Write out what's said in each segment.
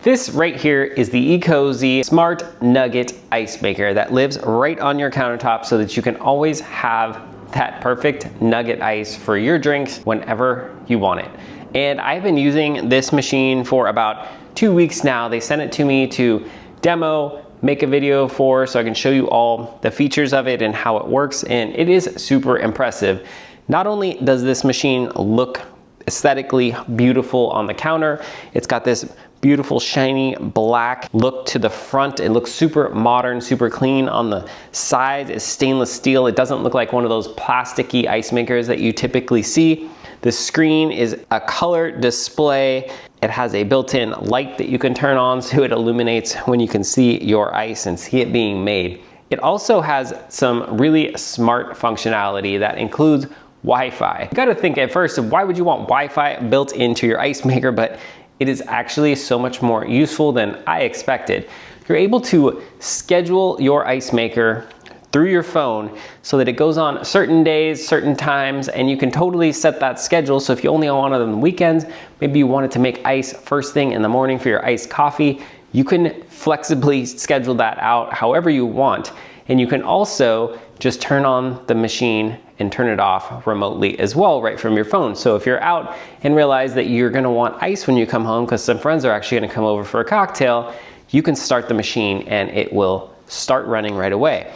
This right here is the Ecozy Smart Nugget Ice Maker that lives right on your countertop so that you can always have that perfect nugget ice for your drinks whenever you want it. And I've been using this machine for about 2 weeks now. They sent it to me to demo, make a video for, so I can show you all the features of it and how it works, and it is super impressive. Not only does this machine look aesthetically beautiful on the counter, it's got this beautiful shiny black look to the front. It looks super modern, super clean. On the sides, it's stainless steel. It doesn't look like one of those plasticky ice makers that you typically see. The screen is a color display. It has a built-in light that you can turn on so it illuminates when you can see your ice and see it being made. It also has some really smart functionality that includes Wi-Fi. You gotta think at first, why would you want Wi-Fi built into your ice maker? But it is actually so much more useful than I expected. You're able to schedule your ice maker through your phone so that it goes on certain days, certain times, and you can totally set that schedule. So if you only want it on the weekends, maybe you wanted to make ice first thing in the morning for your iced coffee, you can flexibly schedule that out however you want. And you can also just turn on the machine and turn it off remotely as well, right from your phone. So if you're out and realize that you're gonna want ice when you come home because some friends are actually gonna come over for a cocktail, you can start the machine and it will start running right away.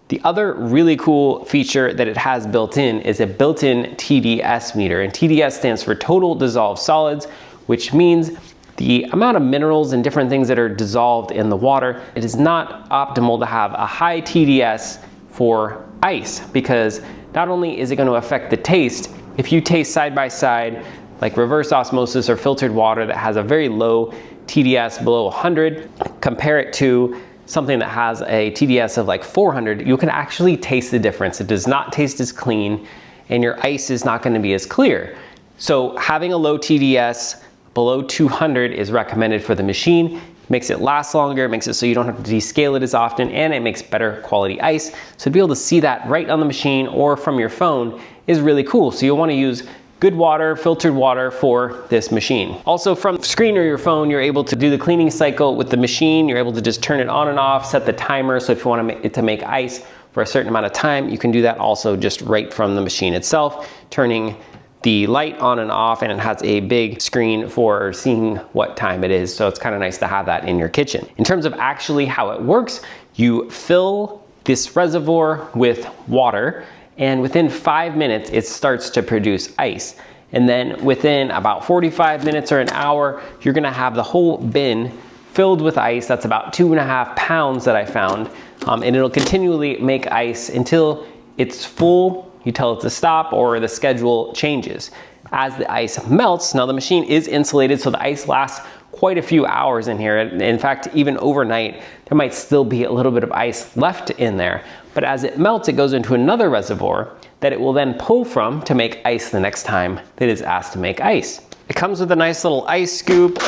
The other really cool feature that it has built in is a built-in TDS meter, and TDS stands for total dissolved solids, which means the amount of minerals and different things that are dissolved in the water. It is not optimal to have a high TDS for ice, because not only is it going to affect the taste, if you taste side by side like reverse osmosis or filtered water that has a very low TDS below 100, compare it to something that has a TDS of like 400, you can actually taste the difference. It does not taste as clean and your ice is not going to be as clear. So having a low TDS below 200 is recommended for the machine. Makes it last longer, makes it so you don't have to descale it as often, and it makes better quality ice. So to be able to see that right on the machine or from your phone is really cool. So you'll want to use good water, filtered water for this machine. Also from the screen or your phone, you're able to do the cleaning cycle with the machine. You're able to just turn it on and off, set the timer. So if you want it to make ice for a certain amount of time, you can do that also just right from the machine itself, turning the light on and off, and it has a big screen for seeing what time it is. So it's kind of nice to have that in your kitchen. In terms of actually how it works, you fill this reservoir with water, and within 5 minutes, it starts to produce ice. And then within about 45 minutes or an hour, you're gonna have the whole bin filled with ice. That's about 2.5 pounds that I found. And it'll continually make ice until it's full. You tell it to stop or the schedule changes. As the ice melts, now the machine is insulated, so the ice lasts quite a few hours in here. In fact, even overnight, there might still be a little bit of ice left in there. But as it melts, it goes into another reservoir that it will then pull from to make ice the next time that it is asked to make ice. It comes with a nice little ice scoop.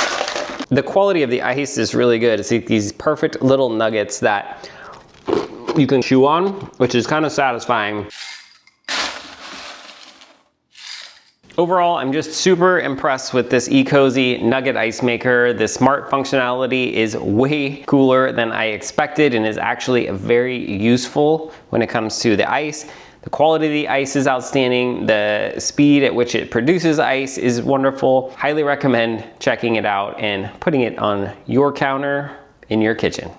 The quality of the ice is really good. It's these perfect little nuggets that you can chew on, which is kind of satisfying. Overall, I'm just super impressed with this Ecozy Nugget Ice Maker. The smart functionality is way cooler than I expected and is actually very useful when it comes to the ice. The quality of the ice is outstanding. The speed at which it produces ice is wonderful. Highly recommend checking it out and putting it on your counter in your kitchen.